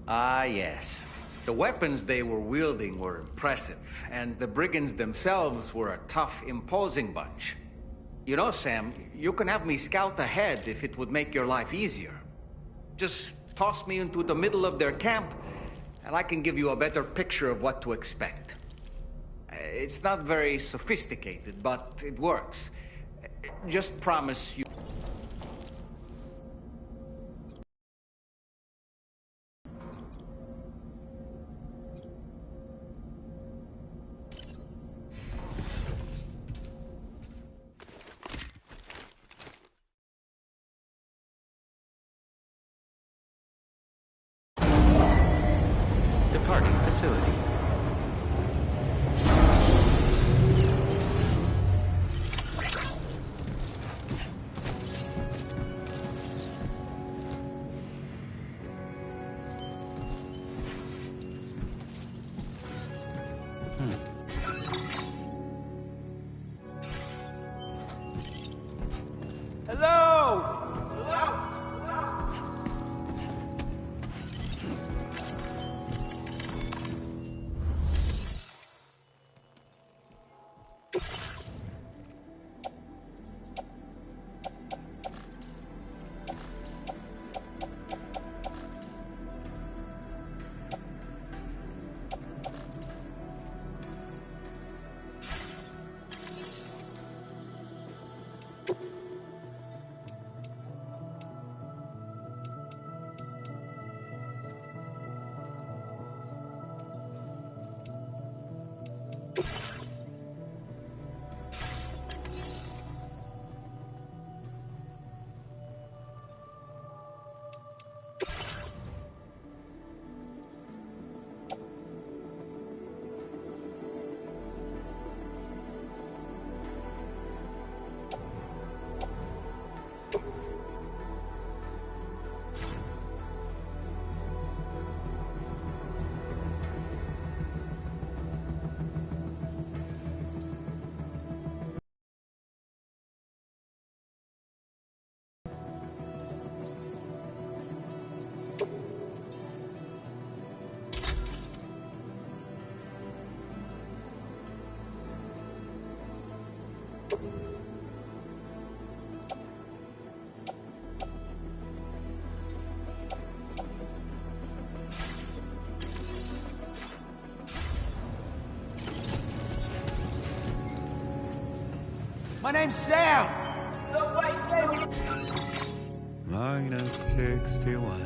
Ah, yes. The weapons they were wielding were impressive, and the brigands themselves were a tough, imposing bunch. You know, Sam, you can have me scout ahead if it would make your life easier. Just toss me into the middle of their camp, and I can give you a better picture of what to expect. It's not very sophisticated, but it works. Just promise you... Departing facility. Hello! My name's Sam! No way, Sam! Minus 61.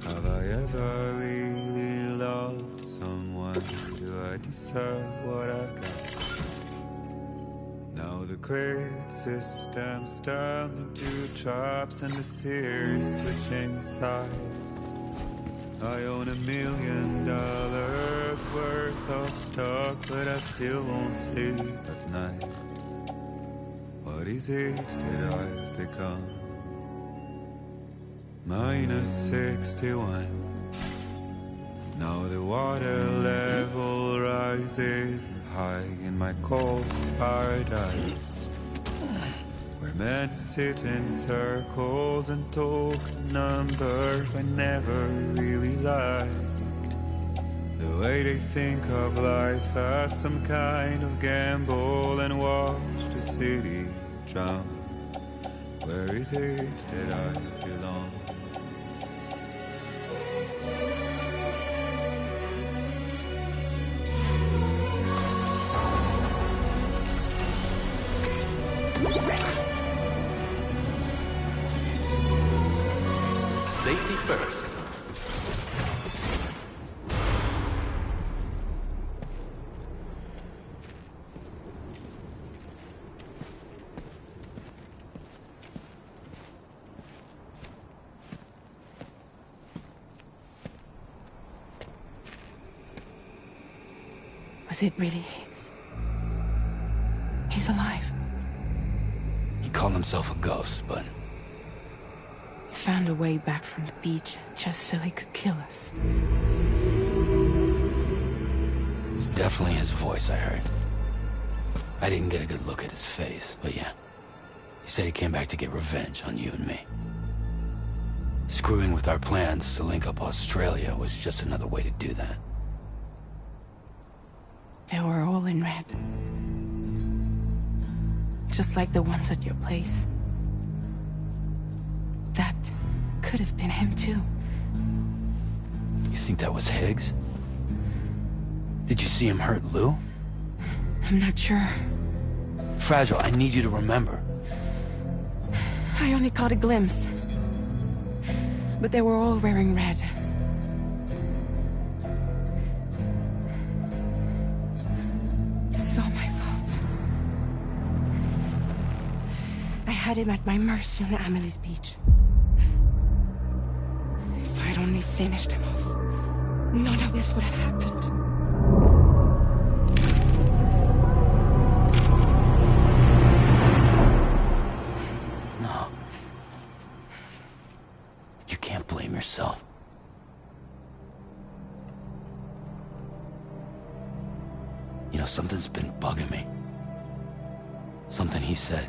Have I ever really loved someone? Do I deserve what I've got? Now the great system's turned into traps and the theory's switching sides. I own $1 million worth of stock, but I still won't sleep at night. What is it that I've become? Minus 61. Now the water level rises high in my cold paradise, where men sit in circles and talk numbers I never really liked. The way they think of life as some kind of gamble and watch the city drown. Where is it that I belong? Safety first. Was it really Higgs? He's alive. He called himself a ghost, but He found a way back from the beach just so he could kill us. it's definitely his voice I heard. I didn't get a good look at his face, but yeah. He said he came back to get revenge on you and me. Screwing with our plans to link up Australia was just another way to do that. They were all in red. Just like the ones at your place. That could have been him too. You think that was Higgs? Did you see him hurt Lou? I'm not sure. Fragile, I need you to remember. I only caught a glimpse. But they were all wearing red. This is all my fault. I had him at my mercy on Amelie's beach. If I'd only finished him off, none of this would have happened. No. You can't blame yourself. You know, something's been bugging me. Something he said.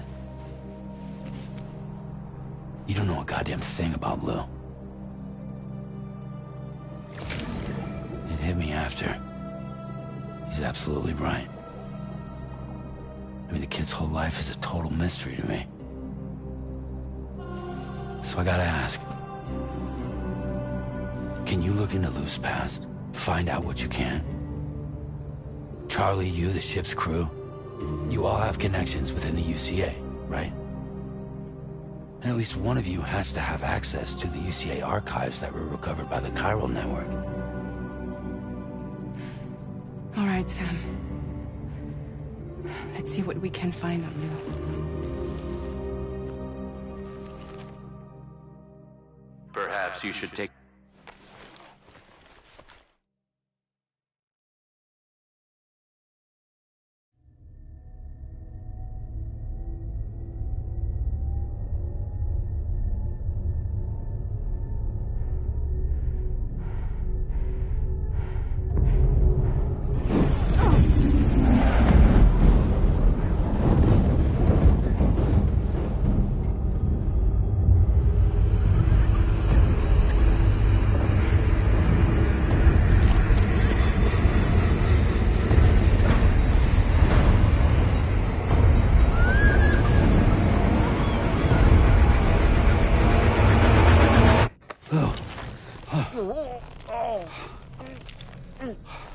You don't know a goddamn thing about Lou. It hit me after. He's absolutely right. I mean, the kid's whole life is a total mystery to me. So I gotta ask. Can you look into Lou's past? Find out what you can? Charlie, you, the ship's crew, you all have connections within the UCA, right? And at least one of you has to have access to the UCA archives that were recovered by the Chiral Network. All right, Sam. Let's see what we can find on Lou. Perhaps you should take...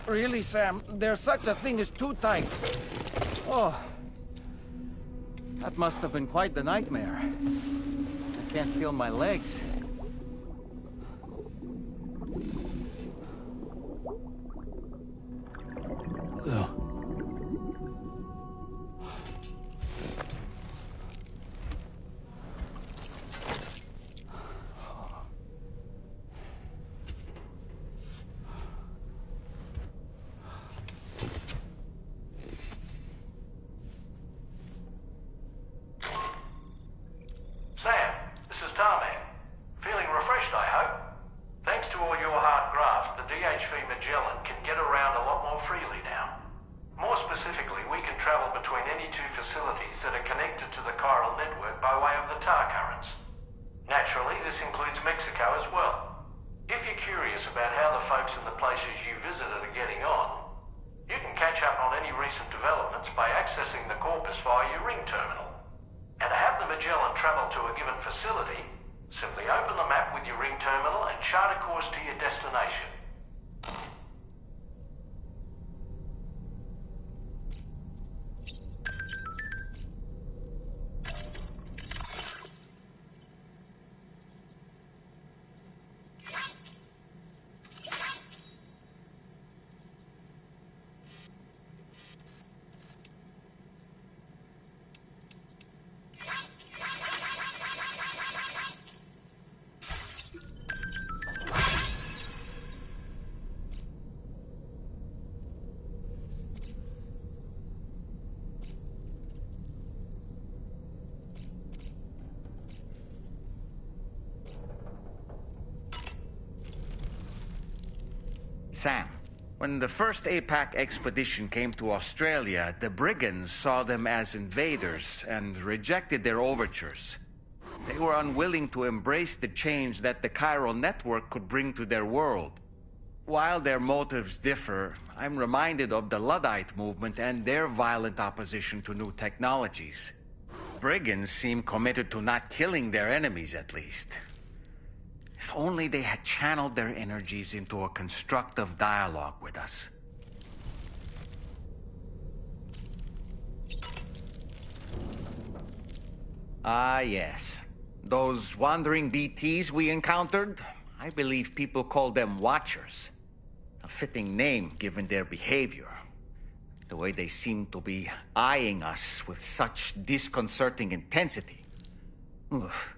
Really, Sam? There's such a thing as too tight. Oh. That must have been quite the nightmare. I can't feel my legs. Lou. Sam, this is Tarmac. Feeling refreshed, I hope. Thanks to all your hard graft, the DHV Magellan can get around a lot more freely now. More specifically, we can travel between any two facilities that are connected to the chiral network by way of the tar currents. Naturally, this includes Mexico as well. If you're curious about how the folks in the places you visited are getting on, you can catch up on any recent developments by accessing the corpus via your ring terminal. And to have the Magellan travel to a given facility, simply open the map with your ring terminal and chart a course to your destination. Sam, when the first APAC expedition came to Australia, the brigands saw them as invaders and rejected their overtures. They were unwilling to embrace the change that the chiral network could bring to their world. While their motives differ, I'm reminded of the Luddite movement and their violent opposition to new technologies. Brigands seem committed to not killing their enemies, at least. If only they had channeled their energies into a constructive dialogue with us. Ah, yes. Those wandering BTs we encountered, I believe people call them Watchers. A fitting name given their behavior. The way they seem to be eyeing us with such disconcerting intensity. Oof.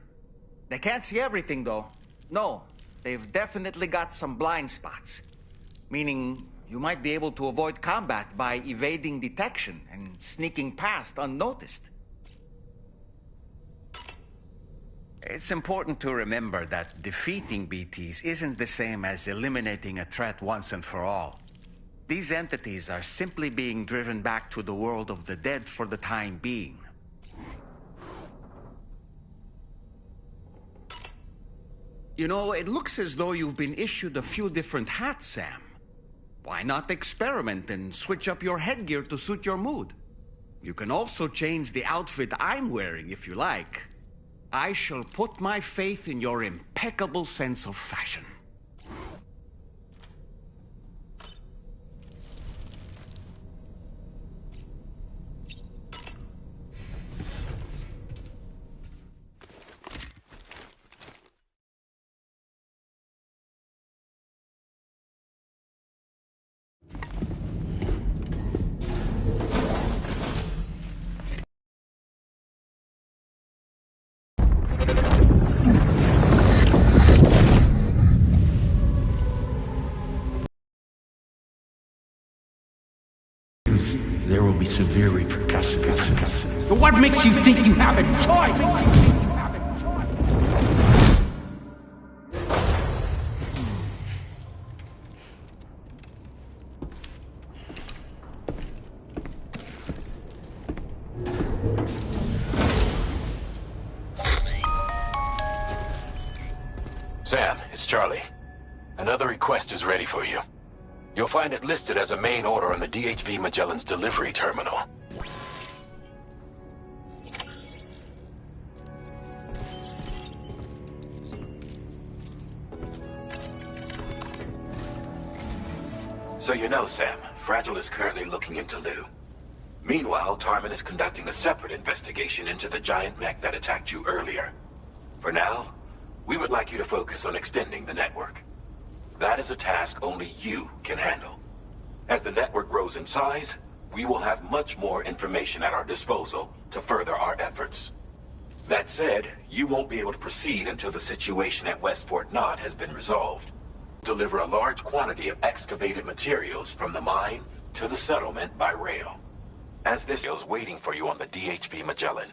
They can't see everything, though. No, they've definitely got some blind spots. Meaning, you might be able to avoid combat by evading detection and sneaking past unnoticed. It's important to remember that defeating BTs isn't the same as eliminating a threat once and for all. These entities are simply being driven back to the world of the dead for the time being. You know, it looks as though you've been issued a few different hats, Sam. Why not experiment and switch up your headgear to suit your mood? You can also change the outfit I'm wearing if you like. I shall put my faith in your impeccable sense of fashion. There will be severe repercussions. But what makes you think you have a choice? Sam, it's Charlie. Another request is ready for you. You'll find it listed as a main order on the DHV Magellan's delivery terminal. So you know, Sam, Fragile is currently looking into Lou. Meanwhile, Tarman is conducting a separate investigation into the giant mech that attacked you earlier. For now, we would like you to focus on extending the network. That is a task only you can handle. As the network grows in size, we will have much more information at our disposal to further our efforts. That said, you won't be able to proceed until the situation at West Fort Knott has been resolved. Deliver a large quantity of excavated materials from the mine to the settlement by rail. As this is waiting for you on the DHV Magellan.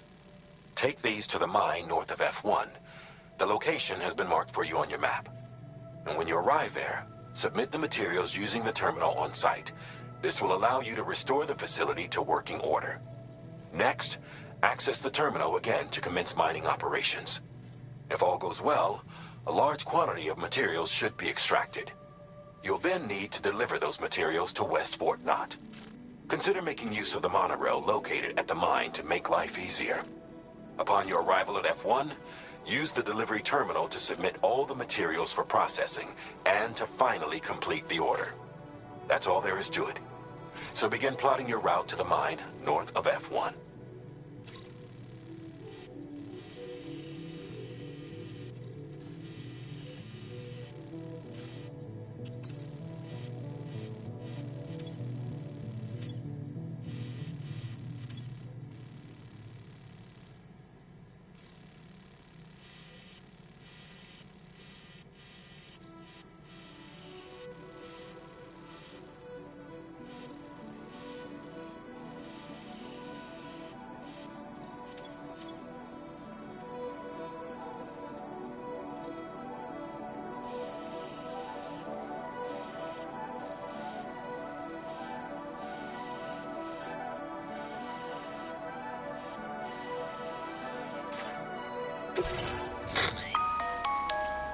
Take these to the mine north of F1. The location has been marked for you on your map. And when you arrive there, submit the materials using the terminal on site. This will allow you to restore the facility to working order. Next, access the terminal again to commence mining operations. If all goes well, a large quantity of materials should be extracted. You'll then need to deliver those materials to West Fort Knott. Consider making use of the monorail located at the mine to make life easier. Upon your arrival at F1, use the delivery terminal to submit all the materials for processing and to finally complete the order. That's all there is to it. So begin plotting your route to the mine north of F1.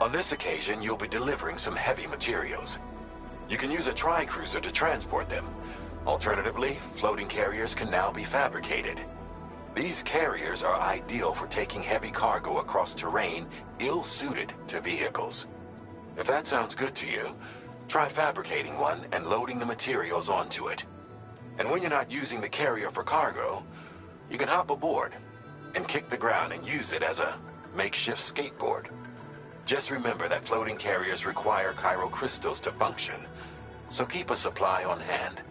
On this occasion, you'll be delivering some heavy materials. You can use a tri-cruiser to transport them. Alternatively, floating carriers can now be fabricated. These carriers are ideal for taking heavy cargo across terrain ill-suited to vehicles. If that sounds good to you, try fabricating one and loading the materials onto it. And when you're not using the carrier for cargo, you can hop aboard and kick the ground and use it as a makeshift skateboard. Just remember that floating carriers require chiral crystals to function, so keep a supply on hand.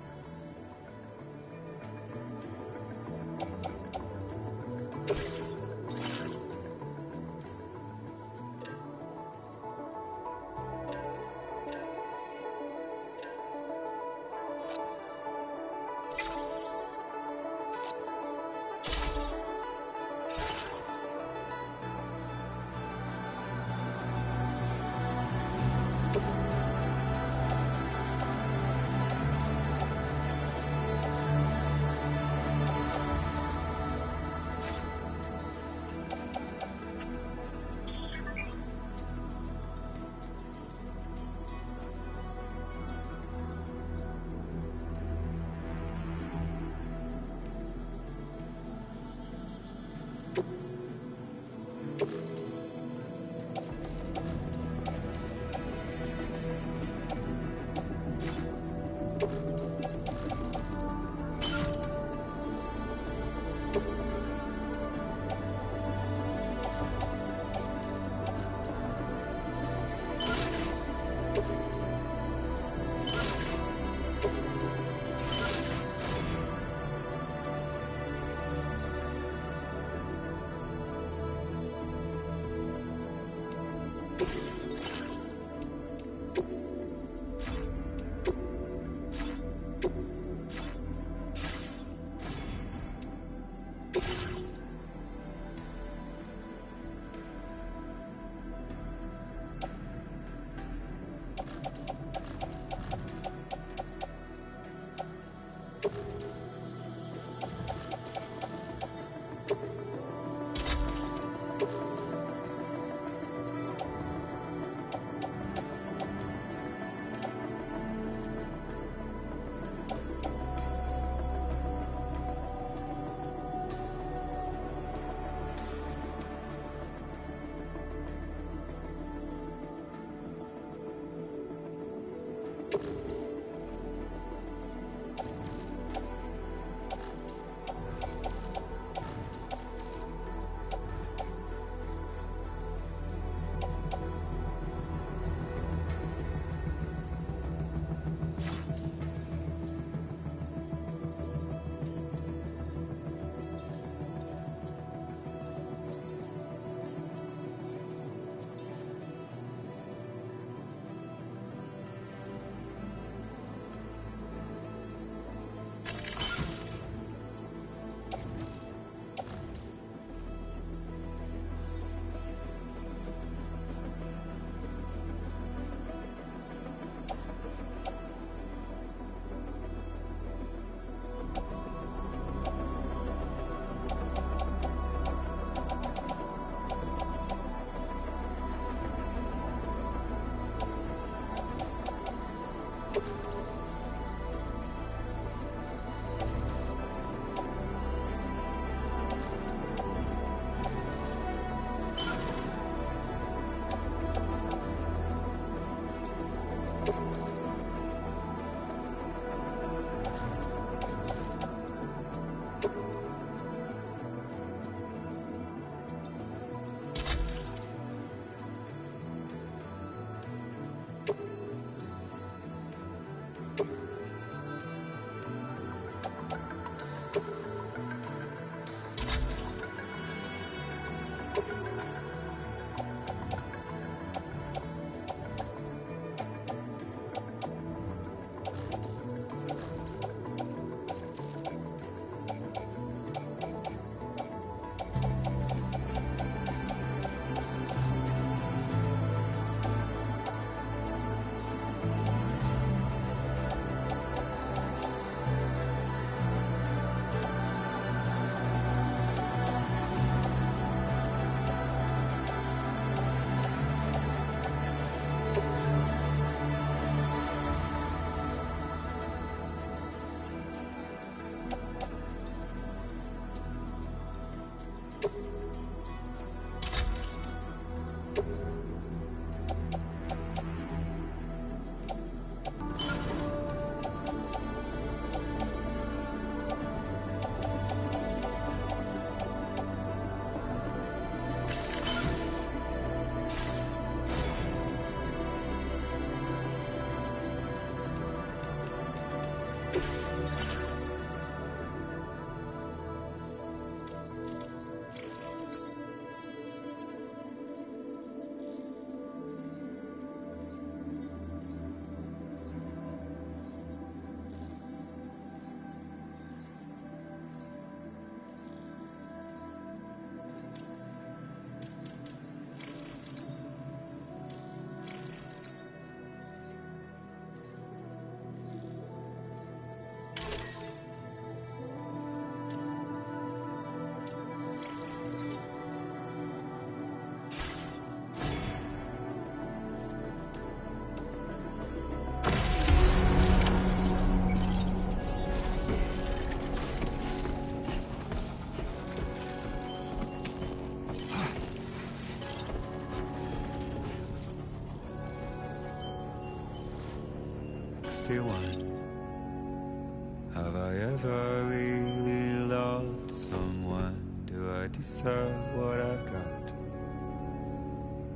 Have I ever really loved someone? Do I deserve what I've got?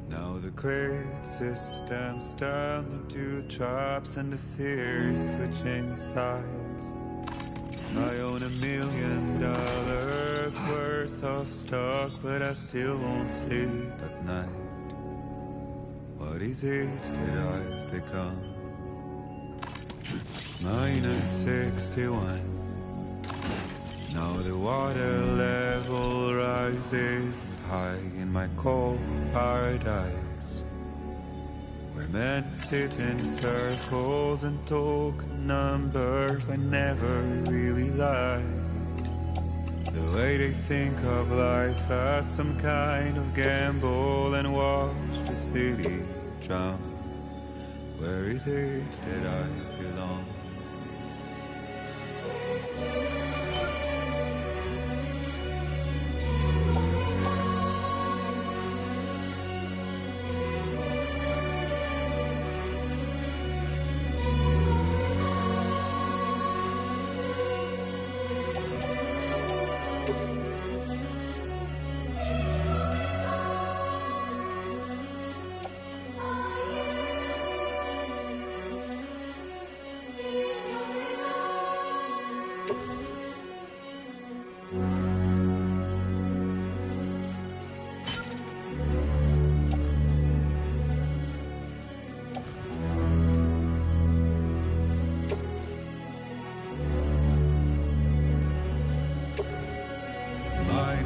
Now the great system turned into traps and the fear is switching sides. I own $1 million worth of stock, but I still won't sleep at night. What is it that I've become? -61. Now the water level rises high in my cold paradise, where men sit in circles and talk numbers I never really liked. The way they think of life as some kind of gamble and watch the city drown. Where is it that I belong?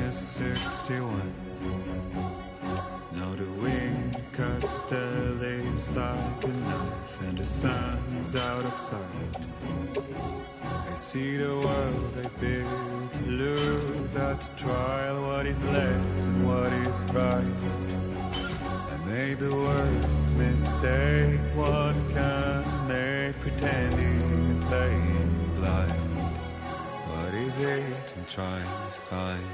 -61. Now the wind cuts the leaves like a knife, and the sun is out of sight. I see the world I built to lose at the trial, what is left and what is right. I made the worst mistake one can make, pretending and playing blind. What is it I'm trying to find?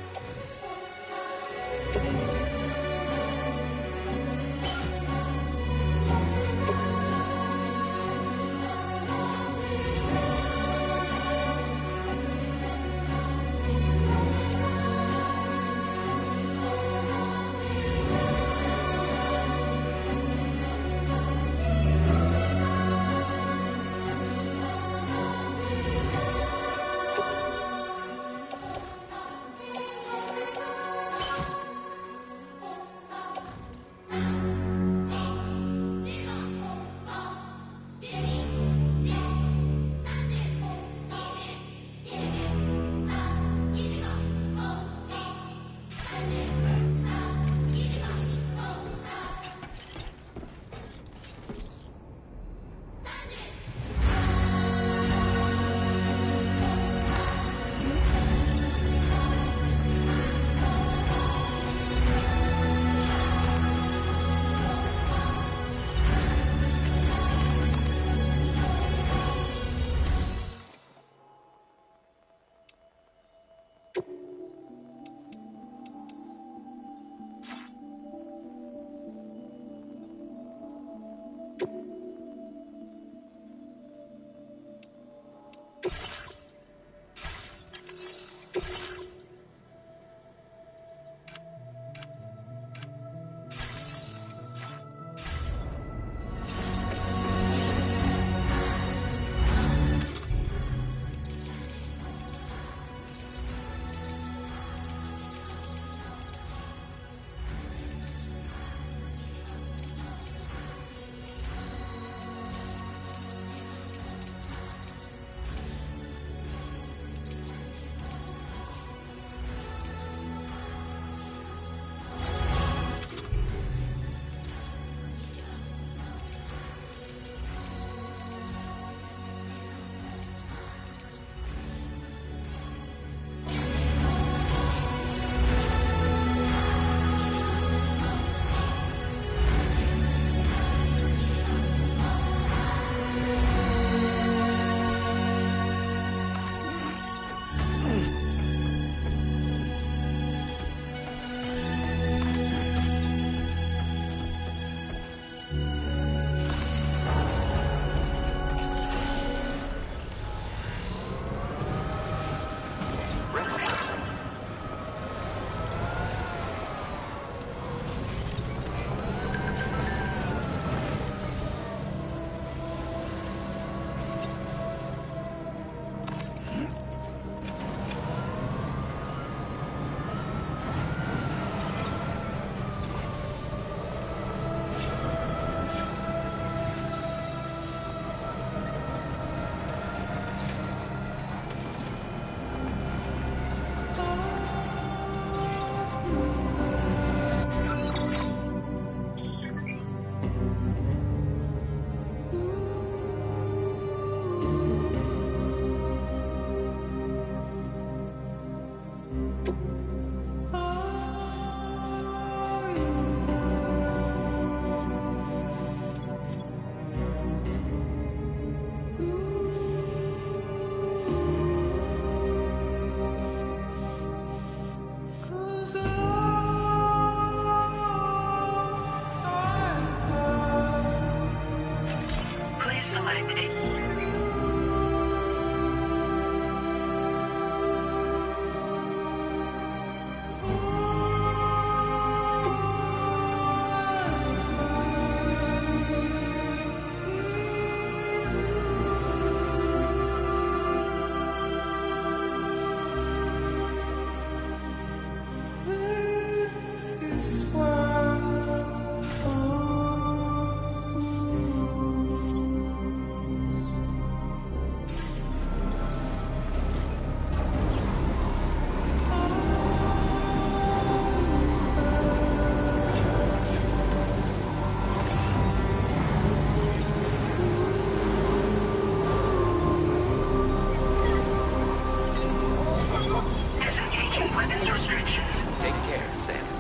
Take care, Sam.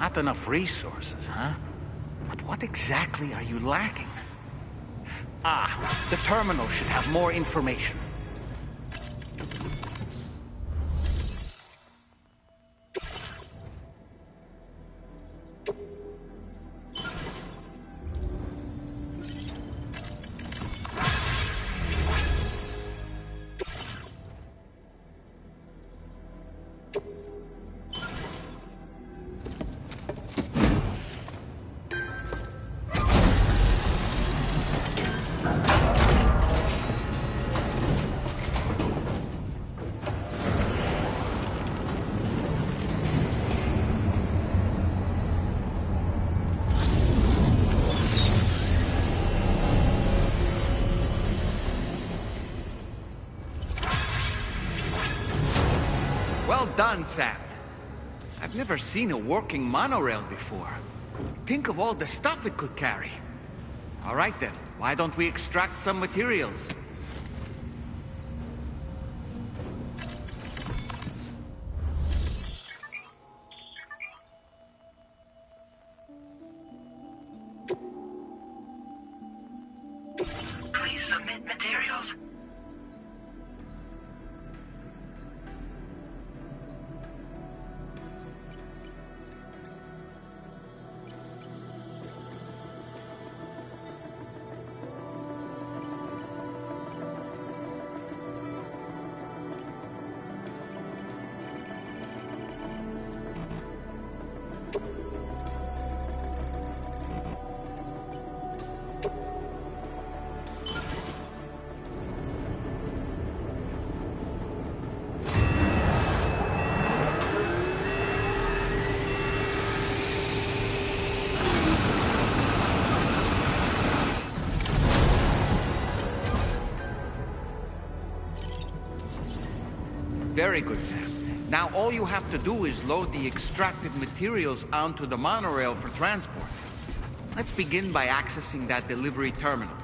Not enough resources, huh? But what exactly are you lacking? Ah, the terminal should have more information. Well done, Sam. I've never seen a working monorail before. Think of all the stuff it could carry. All right then, why don't we extract some materials? Please submit materials. Very good, Sam. Now all you have to do is load the extracted materials onto the monorail for transport. Let's begin by accessing that delivery terminal.